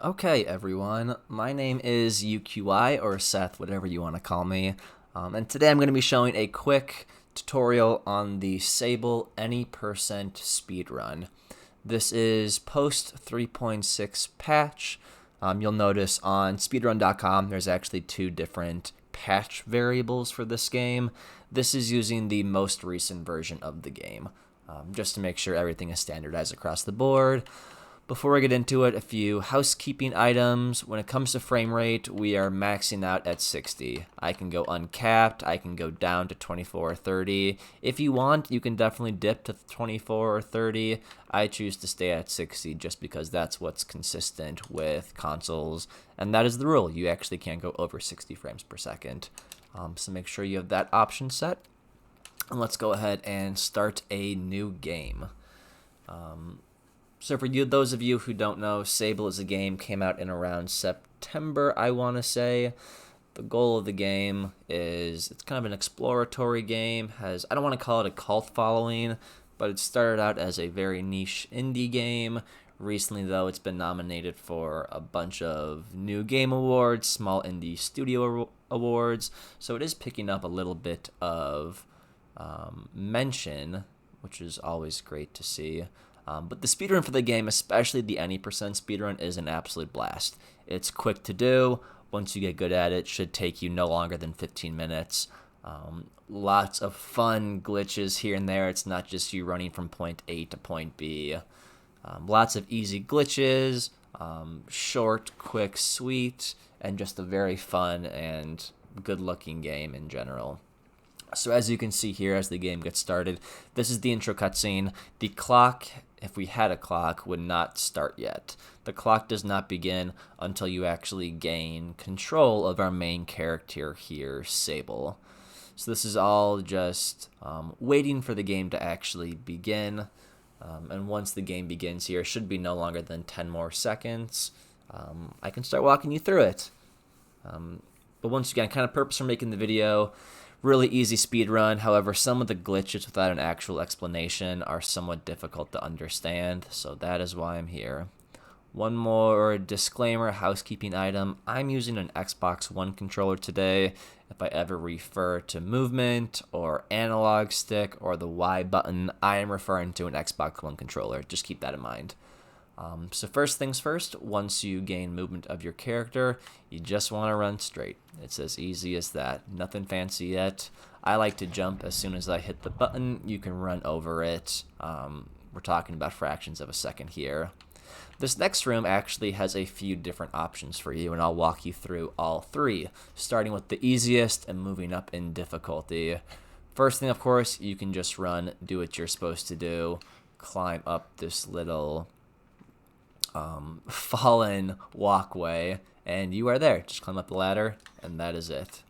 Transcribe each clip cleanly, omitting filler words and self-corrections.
Okay, everyone, my name is UQI, or Seth, whatever you want to call me, and today I'm going to be showing a quick tutorial on the Sable any percent speedrun. This is post 3.6 patch. You'll notice on speedrun.com there's actually two different patch variables for this game. This is using the most recent version of the game, just to make sure everything is standardized across the board. Before I get into it, a few housekeeping items. When it comes to frame rate, we are maxing out at 60. I can go uncapped, I can go down to 24 or 30. If you want, you can definitely dip to 24 or 30. I choose to stay at 60 just because that's what's consistent with consoles, and that is the rule. You actually can't go over 60 frames per second. So make sure you have that option set. And let's go ahead and start a new game. So for you, those of you who don't know, Sable is a game, came out in around September, I want to say. The goal of the game is, it's kind of an exploratory game, I don't want to call it a cult following, but it started out as a very niche indie game. Recently, though, it's been nominated for a bunch of new game awards, small indie studio awards, so it is picking up a little bit of mention, which is always great to see. But the speedrun for the game, especially the any percent speedrun, is an absolute blast. It's quick to do. Once you get good at it, should take you no longer than 15 minutes. Lots of fun glitches here and there. It's not just you running from point A to point B. Lots of easy glitches, short, quick, sweet, and just a very fun and good-looking game in general. So as you can see here, as the game gets started, this is the intro cutscene. The clock, if we had a clock, would not start yet. The clock does not begin until you actually gain control of our main character here, Sable. So this is all just waiting for the game to actually begin. And once the game begins here, it should be no longer than 10 more seconds. I can start walking you through it. But once again, kind of purpose for making the video, really easy speed run. However, some of the glitches without an actual explanation are somewhat difficult to understand, so that is why I'm here. One more disclaimer, housekeeping item. I'm using an Xbox One controller today. If I ever refer to movement or analog stick or the Y button, I am referring to an Xbox One controller. Just keep that in mind. So first things first, once you gain movement of your character, you just want to run straight. It's as easy as that. Nothing fancy yet. I like to jump as soon as I hit the button. You can run over it. We're talking about fractions of a second here. This next room actually has a few different options for you, and I'll walk you through all three, starting with the easiest and moving up in difficulty. First thing, of course, you can just run, do what you're supposed to do, climb up this little fallen walkway, and you are there. Just climb up the ladder, and that is it.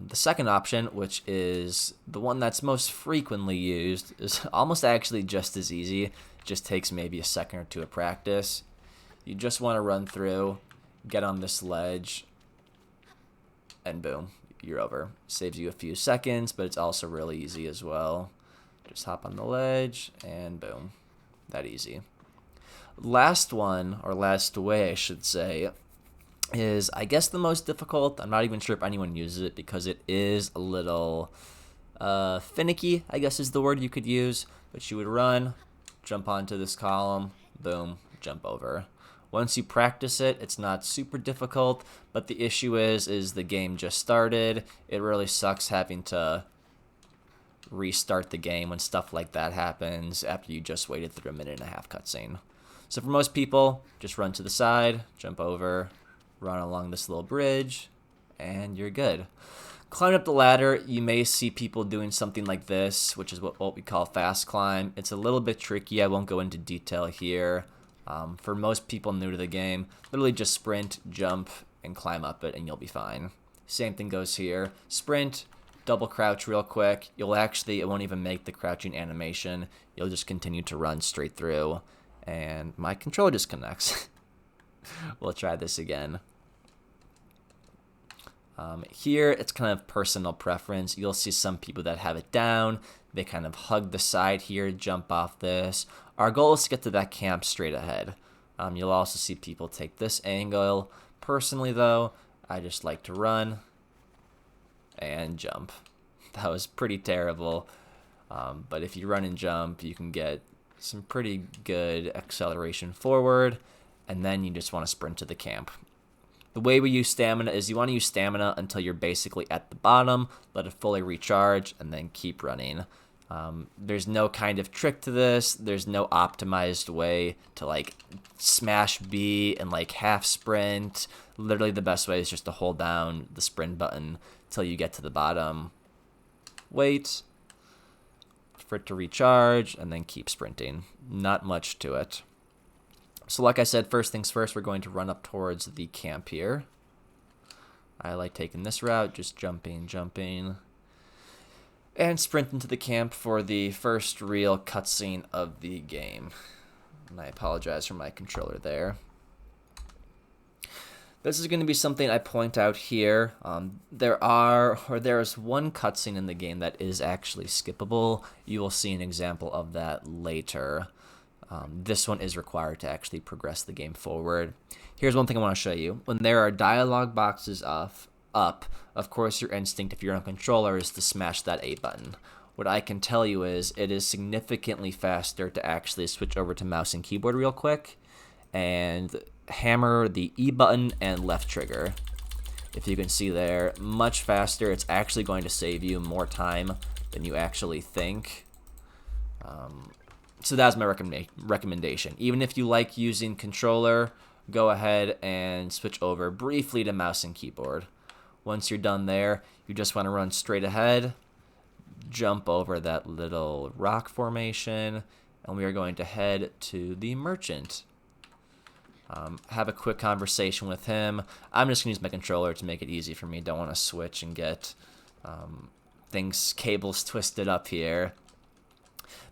The second option, which is the one that's most frequently used, is almost actually just as easy. Just takes maybe a second or two of practice. You just want to run through, get on this ledge, and boom, you're over. Saves you a few seconds, but it's also really easy as well. Just hop on the ledge, and boom, that easy. Last one, or last way I should say, is I guess the most difficult. I'm not even sure if anyone uses it because it is a little finicky, I guess is the word you could use. But you would run, jump onto this column, boom, jump over. Once you practice it, it's not super difficult, but the issue is the game just started. It really sucks having to restart the game when stuff like that happens after you just waited through a minute and a half cutscene. So for most people, just run to the side, jump over, run along this little bridge, and you're good. Climb up the ladder, you may see people doing something like this, which is what we call fast climb. It's a little bit tricky. I won't go into detail here. For most people new to the game, literally just sprint, jump, and climb up it, and you'll be fine. Same thing goes here. Sprint, double crouch real quick. It won't even make the crouching animation. You'll just continue to run straight through. And my controller disconnects. We'll try this again. Here, it's kind of personal preference. You'll see some people that have it down. They kind of hug the side here, jump off this. Our goal is to get to that camp straight ahead. You'll also see people take this angle. Personally, though, I just like to run and jump. That was pretty terrible. But if you run and jump, you can get some pretty good acceleration forward, and then you just want to sprint to the camp. The way we use stamina is you want to use stamina until you're basically at the bottom, let it fully recharge, and then keep running. There's no kind of trick to this. There's no optimized way to like smash B and like half sprint. Literally the best way is just to hold down the sprint button till you get to the bottom. Wait for it to recharge and then keep sprinting. Not much to it. So like I said, first things first, we're going to run up towards the camp here. I like taking this route, just jumping, and sprint into the camp for the first real cutscene of the game. And I apologize for my controller there. This is going to be something I point out here. There's one cutscene in the game that is actually skippable. You will see an example of that later. This one is required to actually progress the game forward. Here's one thing I want to show you. When there are dialogue boxes up, of course your instinct, if you're on a controller, is to smash that A button. What I can tell you is it is significantly faster to actually switch over to mouse and keyboard real quick and hammer the E button and left trigger. If you can see there, much faster. It's actually going to save you more time than you actually think. So that's my recommendation. Even if you like using controller, go ahead and switch over briefly to mouse and keyboard. Once you're done there, you just want to run straight ahead, jump over that little rock formation, and we are going to head to the merchant. Have a quick conversation with him. I'm just going to use my controller to make it easy for me. Don't want to switch and get cables twisted up here.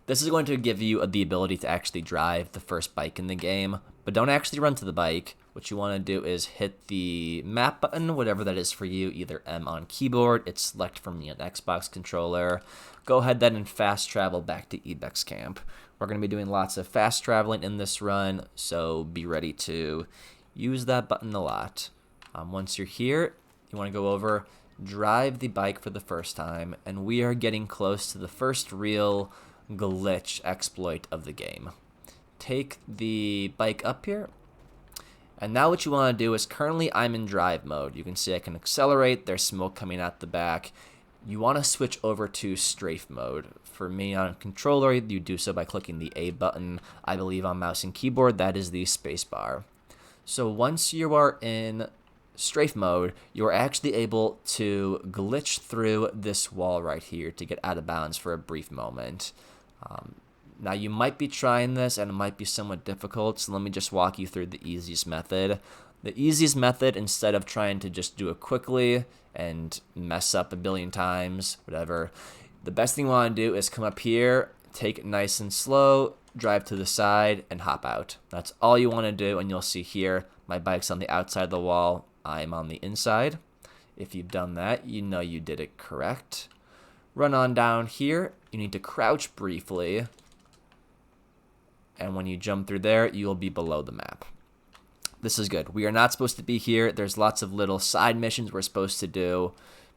This is going to give you the ability to actually drive the first bike in the game, but don't actually run to the bike. What you want to do is hit the map button, whatever that is for you, either M on keyboard, it's select from the Xbox controller. Go ahead then and fast travel back to Ibex camp. We're going to be doing lots of fast traveling in this run, so be ready to use that button a lot. Once you're here, you want to go over, drive the bike for the first time, and we are getting close to the first real glitch exploit of the game. Take the bike up here, and now what you want to do is, currently I'm in drive mode. You can see I can accelerate, there's smoke coming out the back. You want to switch over to strafe mode. For me on controller, you do so by clicking the A button. I believe on mouse and keyboard, that is the space bar. So once you are in strafe mode, you are actually able to glitch through this wall right here to get out of bounds for a brief moment. Now you might be trying this and it might be somewhat difficult, so let me just walk you through the easiest method. The easiest method, instead of trying to just do it quickly and mess up a billion times, whatever, the best thing you want to do is come up here, take it nice and slow, drive to the side, and hop out. That's all you want to do, and you'll see here, my bike's on the outside of the wall, I'm on the inside. If you've done that, you know you did it correct. Run on down here, you need to crouch briefly, and when you jump through there, you'll be below the map. This is good. We are not supposed to be here. There's lots of little side missions we're supposed to do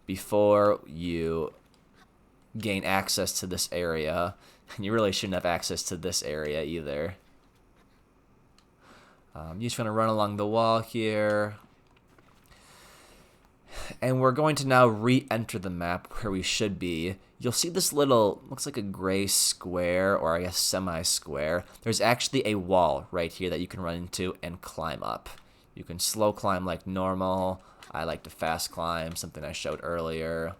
before you gain access to this area. And you really shouldn't have access to this area either. You just want to run along the wall here. And we're going to now re-enter the map where we should be. You'll see this little, looks like a gray square, or I guess semi-square. There's actually a wall right here that you can run into and climb up. You can slow climb like normal. I like to fast climb, something I showed earlier.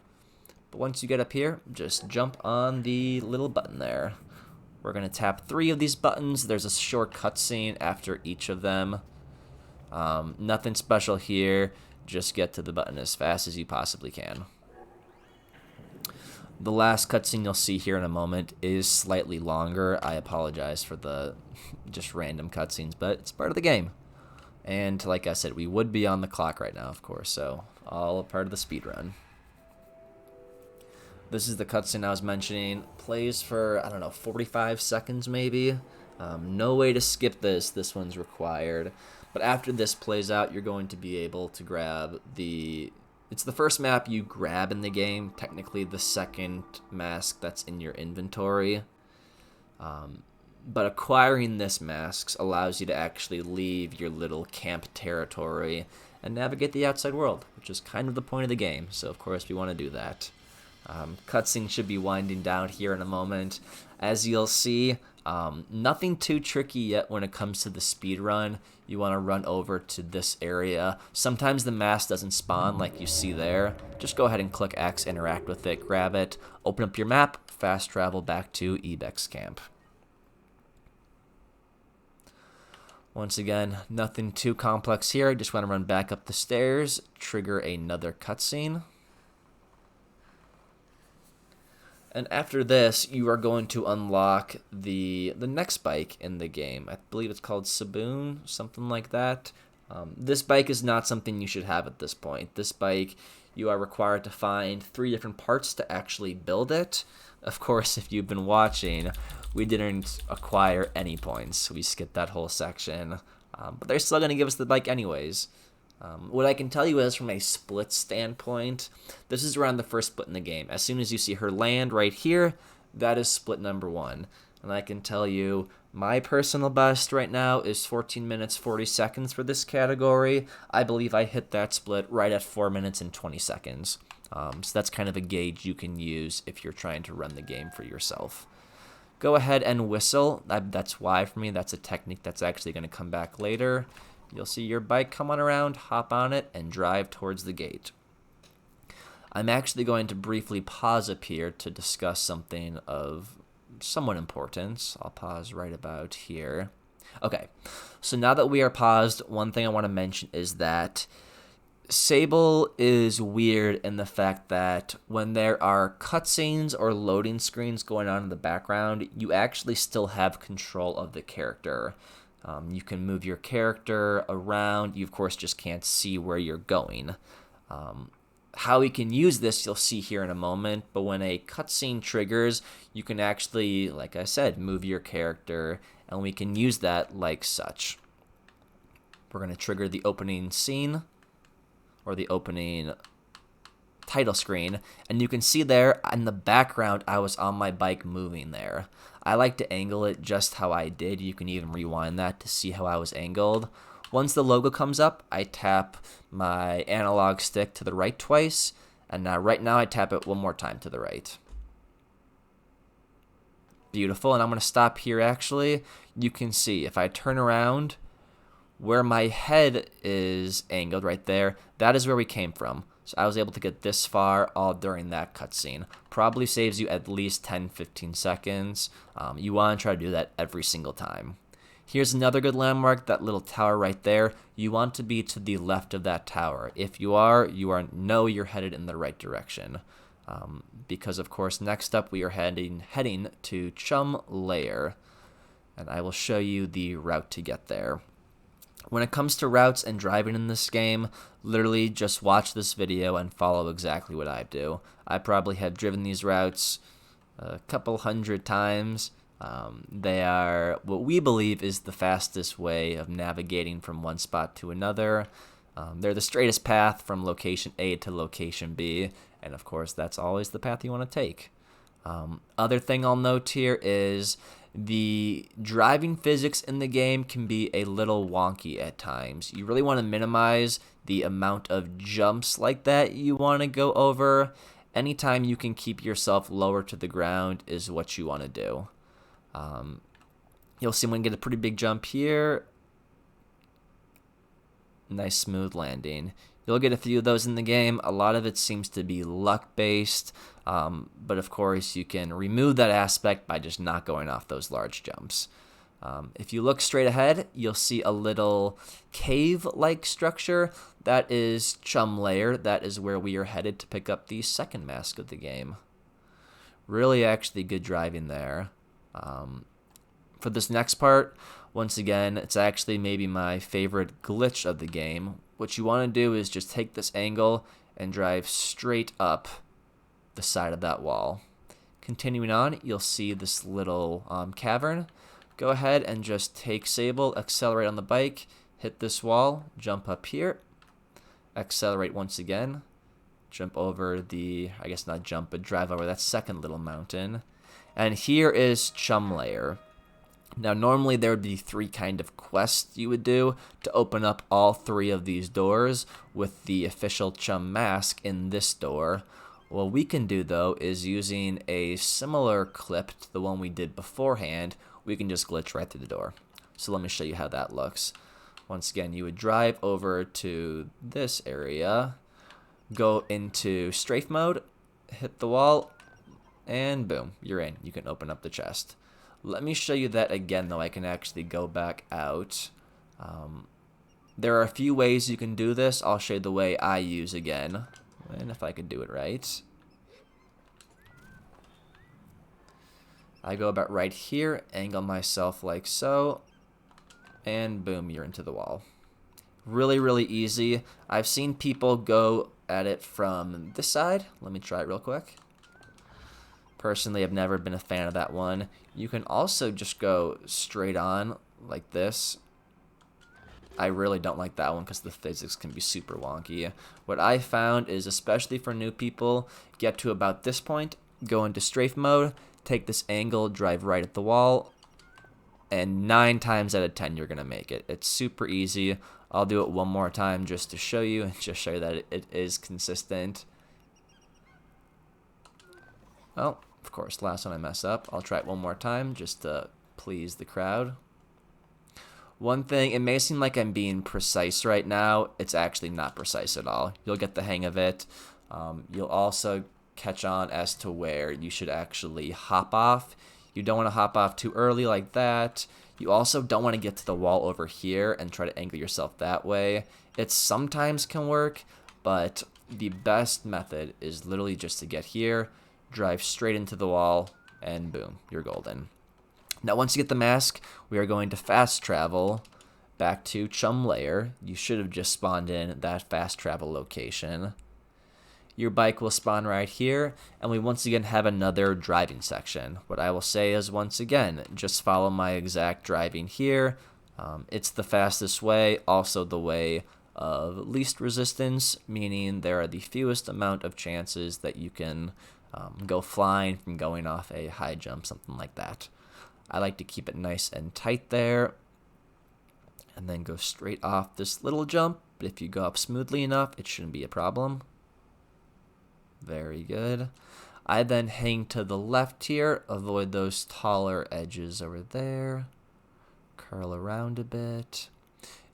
But once you get up here, just jump on the little button there. We're going to tap 3 of these buttons. There's a short cutscene after each of them. Nothing special here. Just get to the button as fast as you possibly can. The last cutscene you'll see here in a moment is slightly longer. I apologize for the just random cutscenes, but it's part of the game. And like I said, we would be on the clock right now, of course, so all a part of the speedrun. This is the cutscene I was mentioning. Plays for, I don't know, 45 seconds maybe. No way to skip this. This one's required. But after this plays out, you're going to be able to grab the... It's the first map you grab in the game. Technically the second mask that's in your inventory. But acquiring this mask allows you to actually leave your little camp territory and navigate the outside world, which is kind of the point of the game. So of course we want to do that. Cutscene should be winding down here in a moment. As you'll see, nothing too tricky yet when it comes to the speed run. You want to run over to this area. Sometimes the mask doesn't spawn like you see there. Just go ahead and click X, interact with it, grab it, open up your map, fast travel back to Ibex camp. Once again, nothing too complex here. I just want to run back up the stairs, trigger another cutscene. And after this, you are going to unlock the next bike in the game. I believe it's called Sable, something like that. This bike is not something you should have at this point. This bike, you are required to find 3 different parts to actually build it. Of course, if you've been watching, we didn't acquire any points. We skipped that whole section. But they're still going to give us the bike anyways. What I can tell you is from a split standpoint, this is around the first split in the game. As soon as you see her land right here, that is split number 1. And I can tell you my personal best right now is 14 minutes 40 seconds for this category. I believe I hit that split right at 4 minutes and 20 seconds. So that's kind of a gauge you can use if you're trying to run the game for yourself. Go ahead and whistle. That's why for me. That's a technique that's actually going to come back later. You'll see your bike come on around, hop on it, and drive towards the gate. I'm actually going to briefly pause up here to discuss something of somewhat importance. I'll pause right about here. Okay, so now that we are paused, one thing I want to mention is that Sable is weird in the fact that when there are cutscenes or loading screens going on in the background, you actually still have control of the character. You can move your character around. You, of course, just can't see where you're going. How we can use this, you'll see here in a moment. But when a cutscene triggers, you can actually, like I said, move your character. And we can use that like such. We're going to trigger the opening scene or the opening title screen. And you can see there in the background, I was on my bike moving there. I like to angle it just how I did. You can even rewind that to see how I was angled. Once the logo comes up, I tap my analog stick to the right twice. And now right now I tap it one more time to the right. Beautiful. And I'm going to stop here actually. You can see if I turn around, where my head is angled right there, that is where we came from. So I was able to get this far all during that cutscene. Probably saves you at least 10-15 seconds. You want to try to do that every single time. Here's another good landmark, that little tower right there. You want to be to the left of that tower. If you are, know you're headed in the right direction. Because of course, next up we are heading to Chum Lair. And I will show you the route to get there. When it comes to routes and driving in this game, literally just watch this video and follow exactly what I do. I probably have driven these routes a couple hundred times. They are what we believe is the fastest way of navigating from one spot to another. They're the straightest path from location A to location B, and of course that's always the path you want to take. Other thing I'll note here is the driving physics in the game can be a little wonky at times. You really want to minimize the amount of jumps like that you want to go over. Anytime you can keep yourself lower to the ground is what you want to do. You'll see I'm going to get a pretty big jump here. Nice smooth landing. You'll get a few of those in the game. A lot of it seems to be luck-based, but of course you can remove that aspect by just not going off those large jumps. If you look straight ahead, you'll see a little cave-like structure. That is Chum Lair. That is where we are headed to pick up the second mask of the game. Really actually good driving there. For this next part, once again, it's actually maybe my favorite glitch of the game. What you want to do is just take this angle and drive straight up the side of that wall. Continuing on, you'll see this little cavern. go ahead and just take Sable, accelerate on the bike, hit this wall, jump up here, accelerate once again, jump over the, I guess not jump, but drive over that second little mountain. And here is Chum Layer. Now, normally there would be 3 kind of quests you would do to open up all 3 of these doors with the official Chum mask in this door. What we can do, though, is using a similar clip to the one we did beforehand, we can just glitch right through the door. So let me show you how that looks. Once again, you would drive over to this area, go into strafe mode, hit the wall, and boom, you're in. You can open up the chest. Let me show you that again, though. I can actually go back out. There are a few ways you can do this. I'll show you the way I use again. And if I could do it right. I go about right here, angle myself like so, and boom, you're into the wall. Really, really easy. I've seen people go at it from this side. Let me try it real quick. Personally, I've never been a fan of that one. You can also just go straight on like this. I really don't like that one because the physics can be super wonky. What I found is, especially for new people, get to about this point, go into strafe mode, take this angle, drive right at the wall, and 9 times out of 10 you're going to make it. It's super easy. I'll do it one more time just to show you, and just show you that it is consistent. Oh, of course, last one I mess up. I'll try it one more time just to please the crowd. One thing, it may seem like I'm being precise right now. It's actually not precise at all. You'll get the hang of it. You'll also catch on as to where you should actually hop off. You don't want to hop off too early like that. You also don't want to get to the wall over here and try to angle yourself that way. It sometimes can work, but the best method is literally just to get here, drive straight into the wall, and boom, you're golden. Now, once you get the mask, we are going to fast travel back to Chum Layer. You should have just spawned in that fast travel location. Your bike will spawn right here, and we once again have another driving section. What I will say is, once again, just follow my exact driving here. It's the fastest way, also the way of least resistance, meaning there are the fewest amount of chances that you can go flying from going off a high jump, something like that. I like to keep it nice and tight there, and then go straight off this little jump, but if you go up smoothly enough, it shouldn't be a problem. Very good. I then hang to the left here, avoid those taller edges over there, curl around a bit.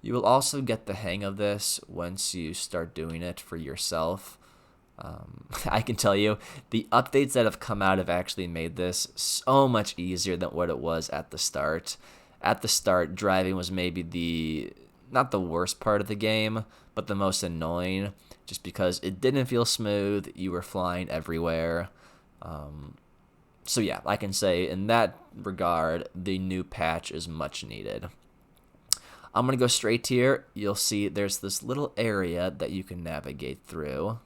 You will also get the hang of this once you start doing it for yourself. I can tell you, the updates that have come out have actually made this so much easier than what it was at the start. At the start, driving was maybe not the worst part of the game, but the most annoying, just because it didn't feel smooth, you were flying everywhere. So yeah, I can say in that regard, the new patch is much needed. I'm going to go straight here. You'll see there's this little area that you can navigate through.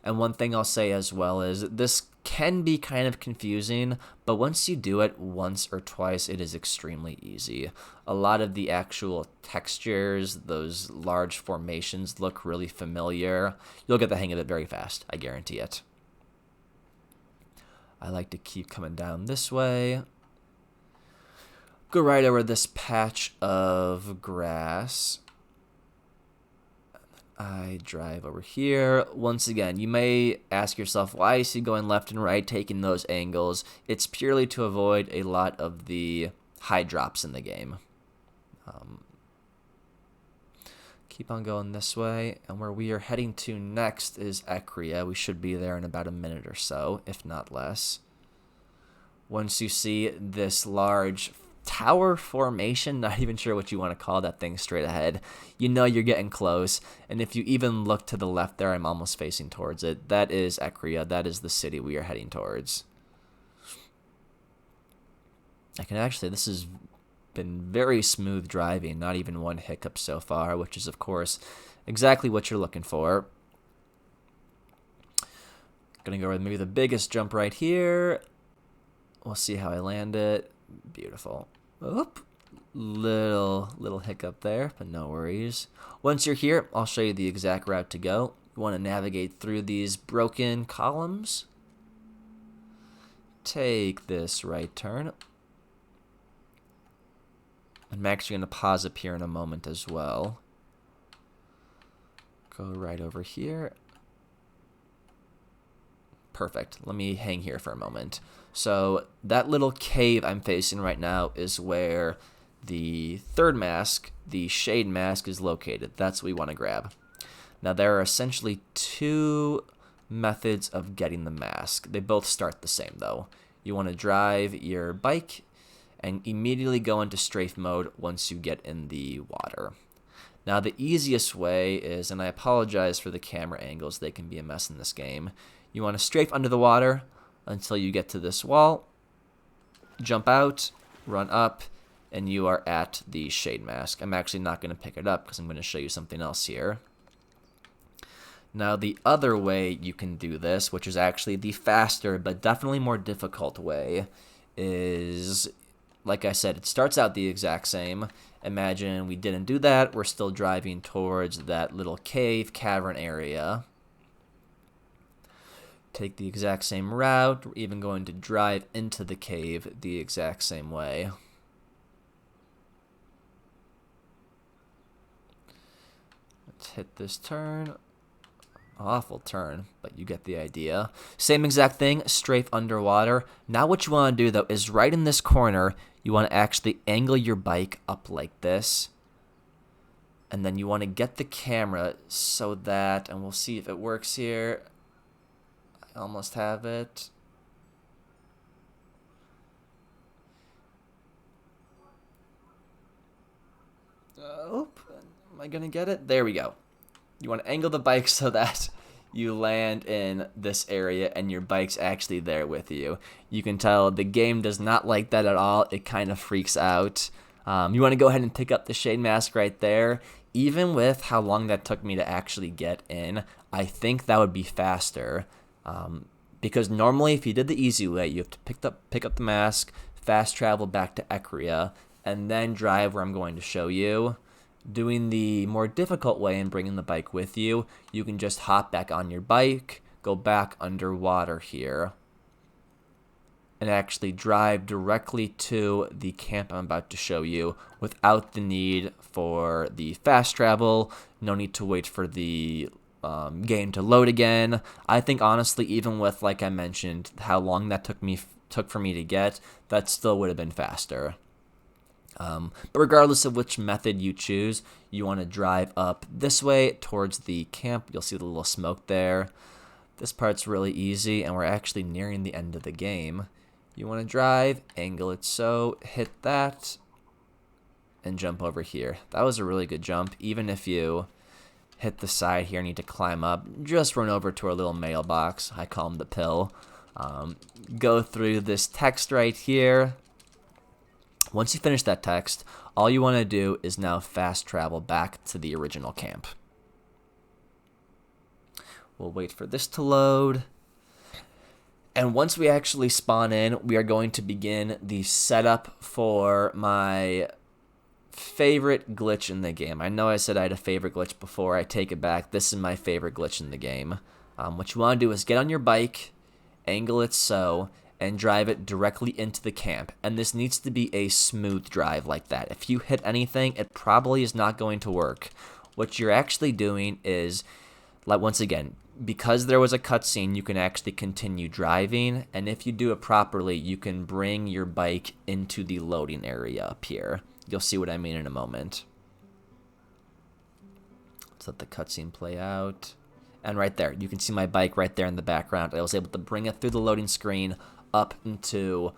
And one thing I'll say as well is this can be kind of confusing, but once you do it once or twice, it is extremely easy. A lot of the actual textures, those large formations look really familiar. You'll get the hang of it very fast, I guarantee it. I like to keep coming down this way. Go right over this patch of grass. I drive over here. Once again, you may ask yourself, why is he going left and right, taking those angles? It's purely to avoid a lot of the high drops in the game. Keep on going this way, and where we are heading to next is Ecria. We should be there in about a minute or so, if not less. Once you see this large tower formation, not even sure what you want to call that thing straight ahead, you know you're getting close. And if you even look to the left there, I'm almost facing towards it. That is Ecria. That is the city we are heading towards. I can actually, this has been very smooth driving, not even one hiccup so far, which is of course exactly what you're looking for. Gonna go with maybe the biggest jump right here. We'll see how I land it. Beautiful. Oop. Little hiccup there, but no worries. Once you're here, I'll show you the exact route to go. You want to navigate through these broken columns. Take this right turn. I'm actually going to pause up here in a moment as well. Go right over here. Perfect. Let me hang here for a moment. So that little cave I'm facing right now is where the third mask, the shade mask, is located. That's what we want to grab. Now there are essentially two methods of getting the mask. They both start the same though. You want to drive your bike and immediately go into strafe mode once you get in the water. Now the easiest way is, and I apologize for the camera angles, they can be a mess in this game. You want to strafe under the water until you get to this wall, jump out, run up, and you are at the shade mask. I'm actually not going to pick it up because I'm going to show you something else here. Now the other way you can do this, which is actually the faster but definitely more difficult way, is, like I said, it starts out the exact same. Imagine we didn't do that. We're still driving towards that little cavern area. Take the exact same route. We're even going to drive into the cave the exact same way. Let's hit this turn. Awful turn, but you get the idea. Same exact thing, strafe underwater. Now what you want to do though is right in this corner, you want to actually angle your bike up like this. And then you want to get the camera so that, and we'll see if it works here. I almost have it. Oh, am I going to get it? There we go. You want to angle the bike so that you land in this area and your bike's actually there with you. You can tell the game does not like that at all. It kind of freaks out. You want to go ahead and pick up the shade mask right there. Even with how long that took me to actually get in, I think that would be faster. Because normally if you did the easy way, you have to pick up the mask, fast travel back to Ecria, and then drive where I'm going to show you. Doing the more difficult way and bringing the bike with you, you can just hop back on your bike, go back underwater here, and actually drive directly to the camp I'm about to show you without the need for the fast travel. No need to wait for the game to load again. I think honestly, even with, like I mentioned, how long that took for me to get, that still would have been faster. But regardless of which method you choose, you want to drive up this way towards the camp. You'll see the little smoke there. This part's really easy, and we're actually nearing the end of the game. You want to drive, angle it so, hit that, and jump over here. That was a really good jump. Even if you hit the side here and need to climb up, just run over to our little mailbox. I call him the pill. Go through this text right here. Once you finish that text, all you want to do is now fast travel back to the original camp. We'll wait for this to load. And once we actually spawn in, we are going to begin the setup for my favorite glitch in the game. I know I said I had a favorite glitch before. I take it back. This is my favorite glitch in the game. What you want to do is get on your bike, angle it so, and drive it directly into the camp. And this needs to be a smooth drive like that. If you hit anything, it probably is not going to work. What you're actually doing is, like, once again, because there was a cutscene, you can actually continue driving. And if you do it properly, you can bring your bike into the loading area up here. You'll see what I mean in a moment. Let's let the cutscene play out. And right there, you can see my bike right there in the background. I was able to bring it through the loading screen up into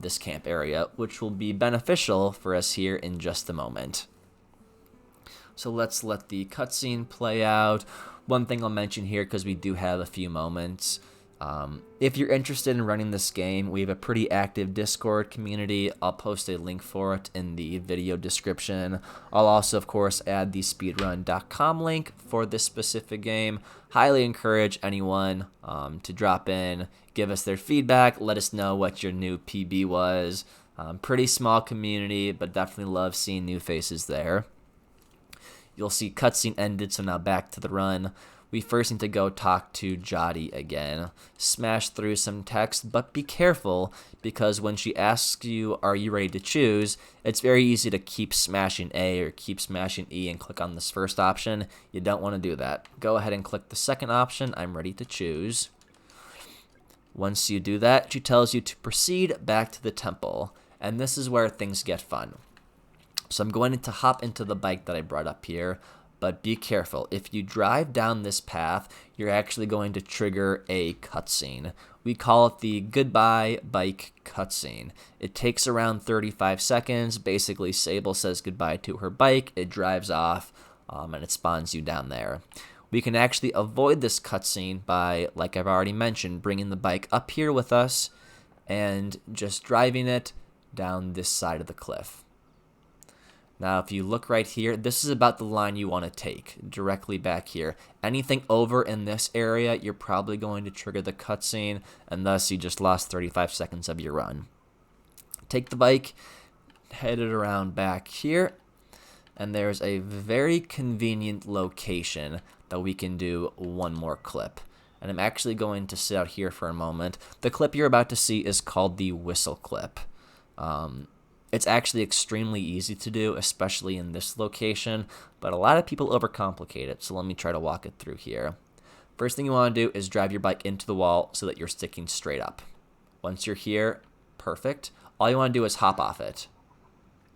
this camp area, which will be beneficial for us here in just a moment. So let's let the cutscene play out. One thing I'll mention here, because we do have a few moments, if you're interested in running this game, we have a pretty active Discord community. I'll post a link for it in the video description. I'll also, of course, add the speedrun.com link for this specific game. Highly encourage anyone to drop in, give us their feedback, let us know what your new PB was. Pretty small community, but definitely love seeing new faces there. You'll see cutscene ended, so now back to the run. We first need to go talk to Jotty again. Smash through some text, but be careful, because when she asks you, are you ready to choose, it's very easy to keep smashing A or keep smashing E and click on this first option. You don't want to do that. Go ahead and click the second option, I'm ready to choose. Once you do that, she tells you to proceed back to the temple, and this is where things get fun. So I'm going to hop into the bike that I brought up here, but be careful. If you drive down this path, you're actually going to trigger a cutscene. We call it the goodbye bike cutscene. It takes around 35 seconds. Basically, Sable says goodbye to her bike, it drives off, and it spawns you down there. We can actually avoid this cutscene by, like I've already mentioned, bringing the bike up here with us and just driving it down this side of the cliff. Now, if you look right here, this is about the line you want to take, directly back here. Anything over in this area, you're probably going to trigger the cutscene, and thus you just lost 35 seconds of your run. Take the bike, head it around back here, and there's a very convenient location that we can do one more clip. And I'm actually going to sit out here for a moment. The clip you're about to see is called the whistle clip. It's actually extremely easy to do, especially in this location, but a lot of people overcomplicate it, so let me try to walk it through here. First thing you want to do is drive your bike into the wall so that you're sticking straight up. Once you're here, perfect. All you want to do is hop off it.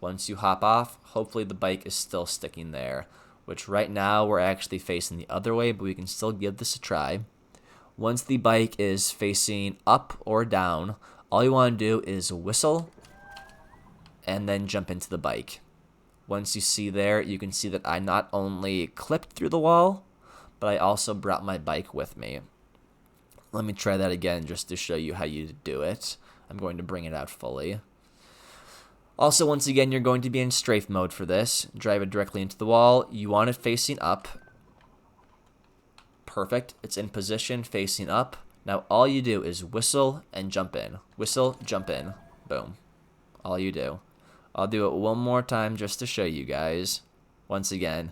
Once you hop off, hopefully the bike is still sticking there, which right now we're actually facing the other way, but we can still give this a try. Once the bike is facing up or down, all you want to do is whistle and then jump into the bike. Once you see there, you can see that I not only clipped through the wall, but I also brought my bike with me. Let me try that again just to show you how you do it. I'm going to bring it out fully. Also, once again, you're going to be in strafe mode for this. Drive it directly into the wall. You want it facing up. Perfect. It's in position, facing up. Now all you do is whistle and jump in. Whistle, jump in. Boom. All you do. I'll do it one more time just to show you guys. Once again,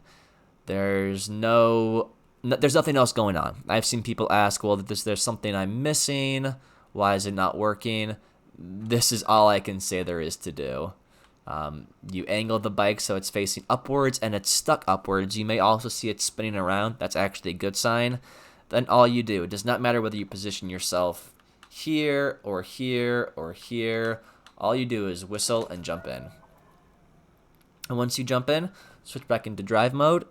there's nothing else going on. I've seen people ask, well, there's something I'm missing. Why is it not working? This is all I can say there is to do. You angle the bike so it's facing upwards and it's stuck upwards. You may also see it spinning around. That's actually a good sign. Then all you do, it does not matter whether you position yourself here or here or here. All you do is whistle and jump in. And once you jump in, switch back into drive mode.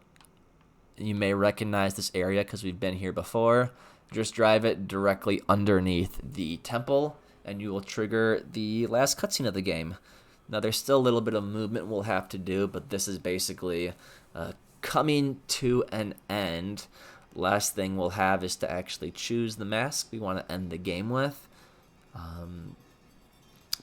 You may recognize this area because we've been here before. Just drive it directly underneath the temple, and you will trigger the last cutscene of the game. Now, there's still a little bit of movement we'll have to do, but this is basically coming to an end. Last thing we'll have is to actually choose the mask we want to end the game with.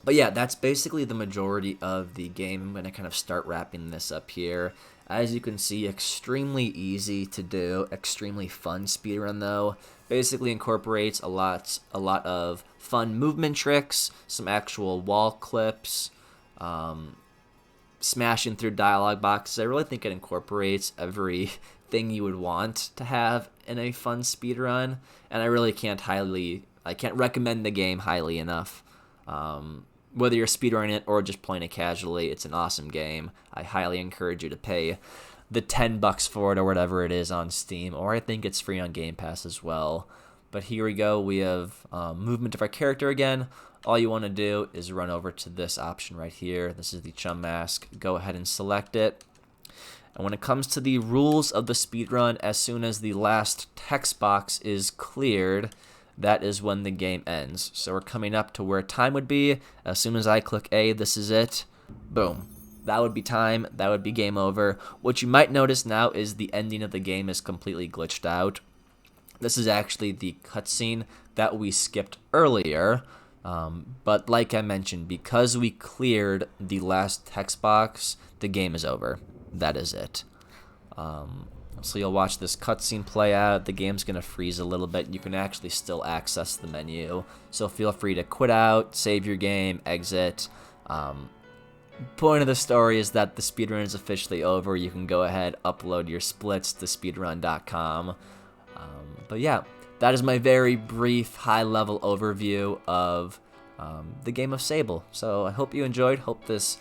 But yeah, that's basically the majority of the game. I'm going to kind of start wrapping this up here. As you can see, extremely easy to do, extremely fun speedrun though. Basically incorporates a lot of fun movement tricks, some actual wall clips, smashing through dialogue boxes. I really think it incorporates everything you would want to have in a fun speedrun, and I really can't recommend the game highly enough. Whether you're speedrunning it or just playing it casually, it's an awesome game. I highly encourage you to pay the $10 for it or whatever it is on Steam, or I think it's free on Game Pass as well. But here we go. We have movement of our character again. All you want to do is run over to this option right here. This is the Chum Mask. Go ahead and select it. And when it comes to the rules of the speedrun, as soon as the last text box is cleared, that is when the game ends. So we're coming up to where time would be. As soon as I click A, this is it. Boom. That would be time. That would be game over. What you might notice now is the ending of the game is completely glitched out. This is actually the cutscene that we skipped earlier. But like I mentioned, because we cleared the last text box, the game is over. That is it. So you'll watch this cutscene play out. The game's going to freeze a little bit. You can actually still access the menu. So feel free to quit out, save your game, exit. Point of the story is that the speedrun is officially over. You can go ahead, upload your splits to speedrun.com. But yeah, that is my very brief, high-level overview of the game of Sable. So I hope you enjoyed. Hope this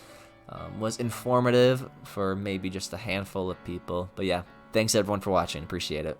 was informative for maybe just a handful of people. But yeah, thanks everyone for watching. Appreciate it.